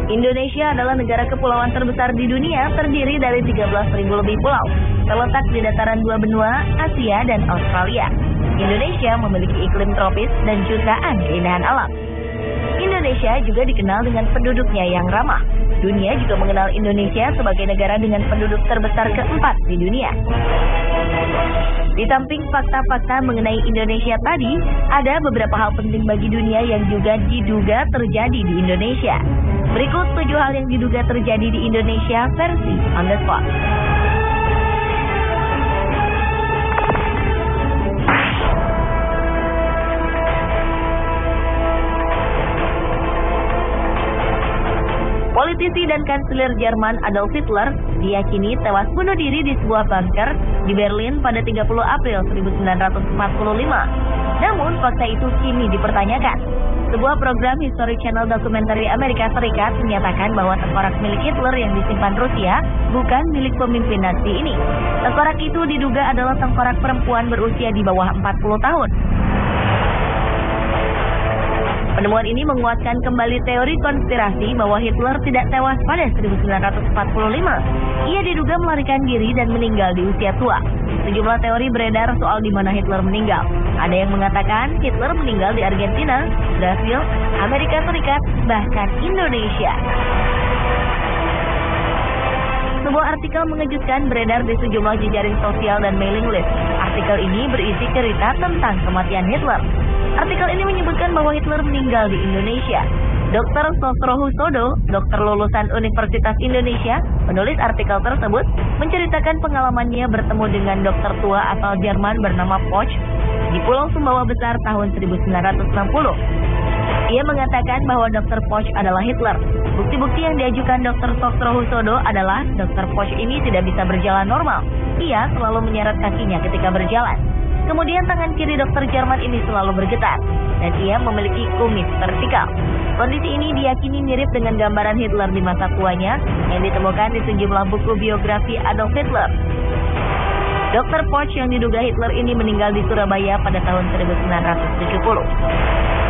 Indonesia adalah negara kepulauan terbesar di dunia, terdiri dari 13.000 lebih pulau, terletak di dataran dua benua, Asia dan Australia. Indonesia memiliki iklim tropis dan jutaan keindahan alam. Indonesia juga dikenal dengan penduduknya yang ramah. Dunia juga mengenal Indonesia sebagai negara dengan penduduk terbesar keempat di dunia. Di samping fakta-fakta mengenai Indonesia tadi, ada beberapa hal penting bagi dunia yang juga diduga terjadi di Indonesia. Berikut 7 hal yang diduga terjadi di Indonesia versi On The Spot. Politisi dan kanselir Jerman Adolf Hitler diyakini tewas bunuh diri di sebuah bunker di Berlin pada 30 April 1945. Namun fakta itu kini dipertanyakan. Sebuah program History Channel dokumenter Amerika Serikat menyatakan bahwa tengkorak milik Hitler yang disimpan Rusia bukan milik pemimpin Nazi ini. Tengkorak itu diduga adalah tengkorak perempuan berusia di bawah 40 tahun. Penemuan ini menguatkan kembali teori konspirasi bahwa Hitler tidak tewas pada 1945. Ia diduga melarikan diri dan meninggal di usia tua. Sejumlah teori beredar soal di mana Hitler meninggal. Ada yang mengatakan Hitler meninggal di Argentina, Brasil, Amerika Serikat, bahkan Indonesia. Sebuah artikel mengejutkan beredar di sejumlah jejaring sosial dan mailing list. Artikel ini berisi cerita tentang kematian Hitler. Artikel ini menyebutkan bahwa Hitler meninggal di Indonesia. Dr. Sosrohusodo, dokter lulusan Universitas Indonesia, penulis artikel tersebut, menceritakan pengalamannya bertemu dengan dokter tua asal Jerman bernama Poch di Pulau Sumbawa Besar tahun 1960. Ia mengatakan bahwa Dr. Poch adalah Hitler. Bukti-bukti yang diajukan Dr. Sosrohusodo adalah Dr. Poch ini tidak bisa berjalan normal. Ia selalu menyeret kakinya ketika berjalan. Kemudian tangan kiri dokter Jerman ini selalu bergetar, dan ia memiliki kumis vertikal. Kondisi ini diyakini mirip dengan gambaran Hitler di masa tuanya yang ditemukan di sejumlah buku biografi Adolf Hitler. Dr. Poch yang diduga Hitler ini meninggal di Surabaya pada tahun 1970.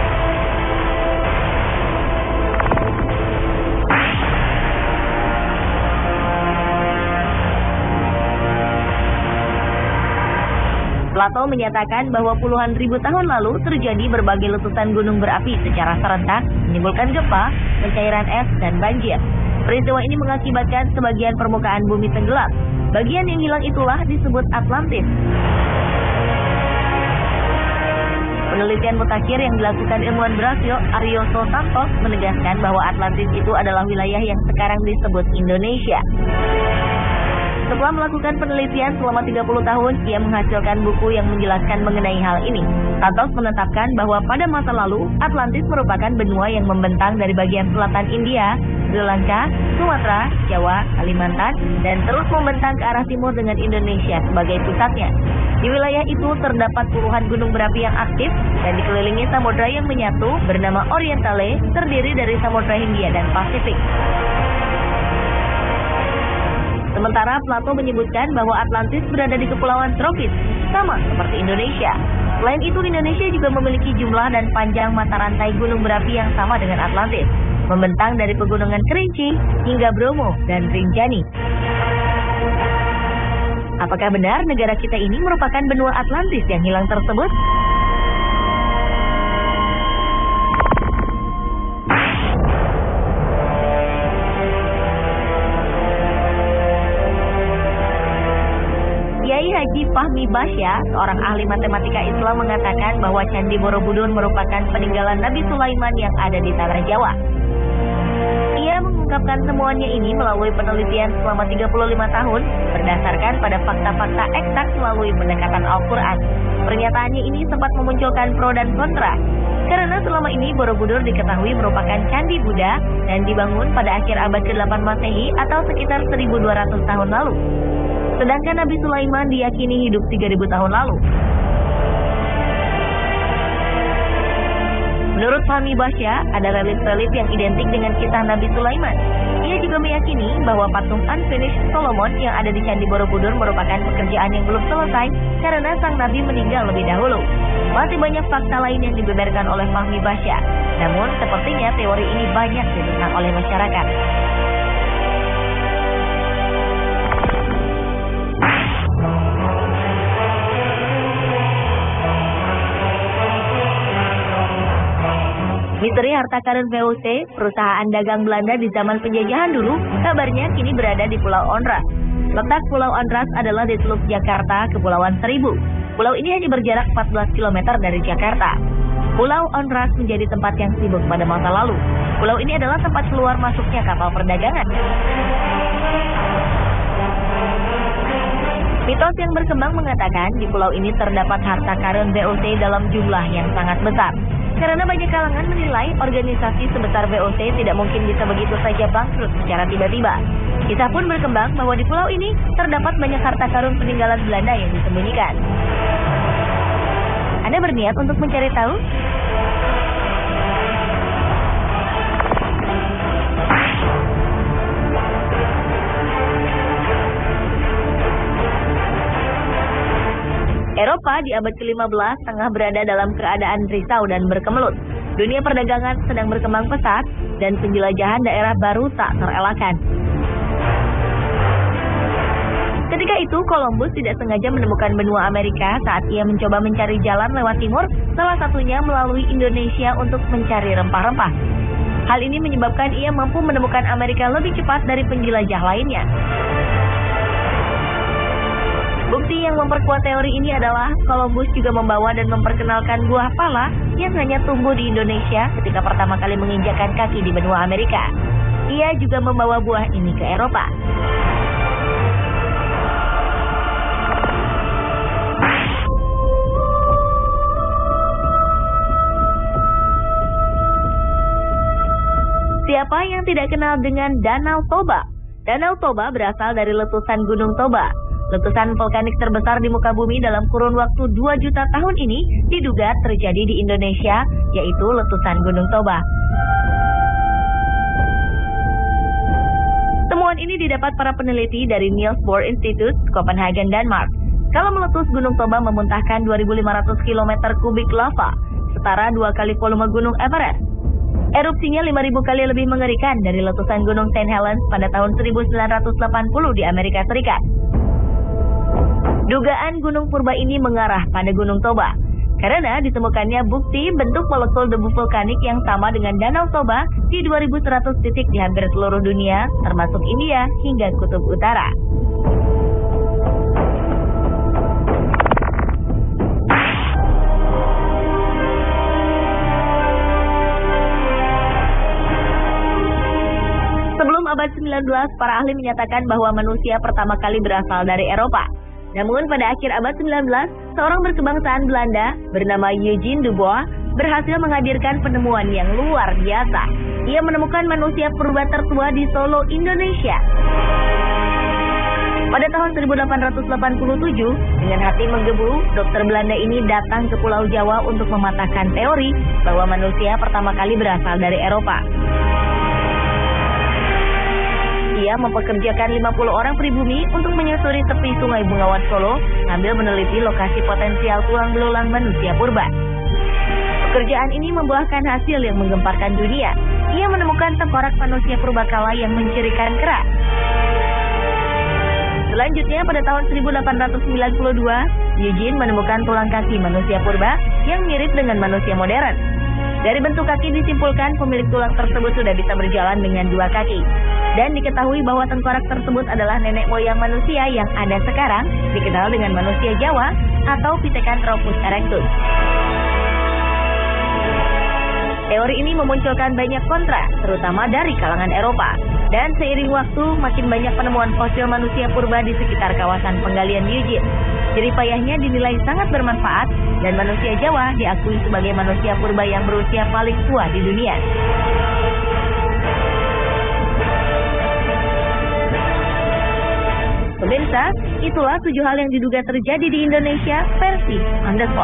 Plato menyatakan bahwa puluhan ribu tahun lalu terjadi berbagai letusan gunung berapi secara serentak, menimbulkan gempa, pencairan es, dan banjir. Peristiwa ini mengakibatkan sebagian permukaan bumi tenggelam. Bagian yang hilang itulah disebut Atlantis. Penelitian mutakhir yang dilakukan ilmuwan Brasil, Arioso Santos, menegaskan bahwa Atlantis itu adalah wilayah yang sekarang disebut Indonesia. Setelah melakukan penelitian selama 30 tahun, ia menghasilkan buku yang menjelaskan mengenai hal ini. Santos menetapkan bahwa pada masa lalu, Atlantis merupakan benua yang membentang dari bagian selatan India, Sri Lanka, Sumatera, Jawa, Kalimantan, dan terus membentang ke arah timur dengan Indonesia sebagai pusatnya. Di wilayah itu terdapat puluhan gunung berapi yang aktif dan dikelilingi samudra yang menyatu bernama Orientale, terdiri dari Samudra Hindia dan Pasifik. Sementara Plato menyebutkan bahwa Atlantis berada di kepulauan tropis, sama seperti Indonesia. Selain itu, Indonesia juga memiliki jumlah dan panjang mata rantai gunung berapi yang sama dengan Atlantis, membentang dari pegunungan Kerinci hingga Bromo dan Rinjani. Apakah benar negara kita ini merupakan benua Atlantis yang hilang tersebut? Haji Fahmi Basya, seorang ahli matematika Islam, mengatakan bahwa Candi Borobudur merupakan peninggalan Nabi Sulaiman yang ada di tanah Jawa. Ia mengungkapkan temuannya ini melalui penelitian selama 35 tahun berdasarkan pada fakta-fakta eksak melalui pendekatan Al-Quran. Pernyataannya ini sempat memunculkan pro dan kontra, karena selama ini Borobudur diketahui merupakan candi Buddha dan dibangun pada akhir abad ke-8 Masehi atau sekitar 1200 tahun lalu. Sedangkan Nabi Sulaiman diyakini hidup 3000 tahun lalu. Menurut Fahmi Basya, ada relief-relief yang identik dengan kisah Nabi Sulaiman. Ia juga meyakini bahwa patung Unfinished Solomon yang ada di Candi Borobudur merupakan pekerjaan yang belum selesai karena sang Nabi meninggal lebih dahulu. Masih banyak fakta lain yang dibeberkan oleh Fahmi Basyar. Namun, sepertinya teori ini banyak ditentang oleh masyarakat. Misteri harta karun VOC, perusahaan dagang Belanda di zaman penjajahan dulu, kabarnya kini berada di Pulau Onrus. Letak Pulau Onrus adalah di Teluk Jakarta, Kepulauan Seribu. Pulau ini hanya berjarak 14 km dari Jakarta. Pulau Onrus menjadi tempat yang sibuk pada masa lalu. Pulau ini adalah tempat keluar masuknya kapal perdagangan. Mitos yang berkembang mengatakan di pulau ini terdapat harta karun VOC dalam jumlah yang sangat besar. Karena banyak kalangan menilai organisasi sebesar VOC tidak mungkin bisa begitu saja bangkrut secara tiba-tiba. Kisah pun berkembang bahwa di pulau ini terdapat banyak harta karun peninggalan Belanda yang disembunyikan. Anda berniat untuk mencari tahu? Eropa di abad ke-15 tengah berada dalam keadaan risau dan berkemelut. Dunia perdagangan sedang berkembang pesat dan penjelajahan daerah baru tak terelakkan. Ketika itu, Columbus tidak sengaja menemukan benua Amerika saat ia mencoba mencari jalan lewat timur, salah satunya melalui Indonesia untuk mencari rempah-rempah. Hal ini menyebabkan ia mampu menemukan Amerika lebih cepat dari penjelajah lainnya. Bukti yang memperkuat teori ini adalah Columbus juga membawa dan memperkenalkan buah pala yang hanya tumbuh di Indonesia ketika pertama kali menginjakkan kaki di benua Amerika. Ia juga membawa buah ini ke Eropa. Siapa yang tidak kenal dengan Danau Toba? Danau Toba berasal dari letusan Gunung Toba. Letusan vulkanik terbesar di muka bumi dalam kurun waktu 2 juta tahun ini diduga terjadi di Indonesia, yaitu letusan Gunung Toba. Temuan ini didapat para peneliti dari Niels Bohr Institute, Copenhagen, Denmark. Kalau meletus, Gunung Toba memuntahkan 2.500 km kubik lava, setara 2 kali volume Gunung Everest. Erupsinya 5.000 kali lebih mengerikan dari letusan Gunung St. Helens pada tahun 1980 di Amerika Serikat. Dugaan gunung purba ini mengarah pada Gunung Toba, karena ditemukannya bukti bentuk molekul debu vulkanik yang sama dengan Danau Toba di 2.100 titik di hampir seluruh dunia, termasuk India hingga Kutub Utara. Sebelum abad 19, para ahli menyatakan bahwa manusia pertama kali berasal dari Eropa. Namun pada akhir abad 19, seorang berkebangsaan Belanda bernama Eugene Dubois berhasil menghadirkan penemuan yang luar biasa. Ia menemukan manusia purba tertua di Solo, Indonesia. Pada tahun 1887, dengan hati menggebu, dokter Belanda ini datang ke Pulau Jawa untuk mematahkan teori bahwa manusia pertama kali berasal dari Eropa. Ia mempekerjakan 50 orang pribumi untuk menyusuri tepi Sungai Bengawan Solo sambil meneliti lokasi potensial tulang belulang manusia purba. Pekerjaan ini membuahkan hasil yang menggemparkan dunia. Ia menemukan tengkorak manusia purbakala yang mencirikan kerak. Selanjutnya pada tahun 1892, Eugene menemukan tulang kaki manusia purba yang mirip dengan manusia modern. Dari bentuk kaki disimpulkan pemilik tulang tersebut sudah bisa berjalan dengan 2 kaki. Dan diketahui bahwa tengkorak tersebut adalah nenek moyang manusia yang ada sekarang, dikenal dengan manusia Jawa atau Pithecanthropus erectus. Teori ini memunculkan banyak kontra, terutama dari kalangan Eropa. Dan seiring waktu, makin banyak penemuan fosil manusia purba di sekitar kawasan penggalian Eugene. Jeripayahnya dinilai sangat bermanfaat, dan manusia Jawa diakui sebagai manusia purba yang berusia paling tua di dunia. Pemirsa, itulah 7 hal yang diduga terjadi di Indonesia versi On The Spot.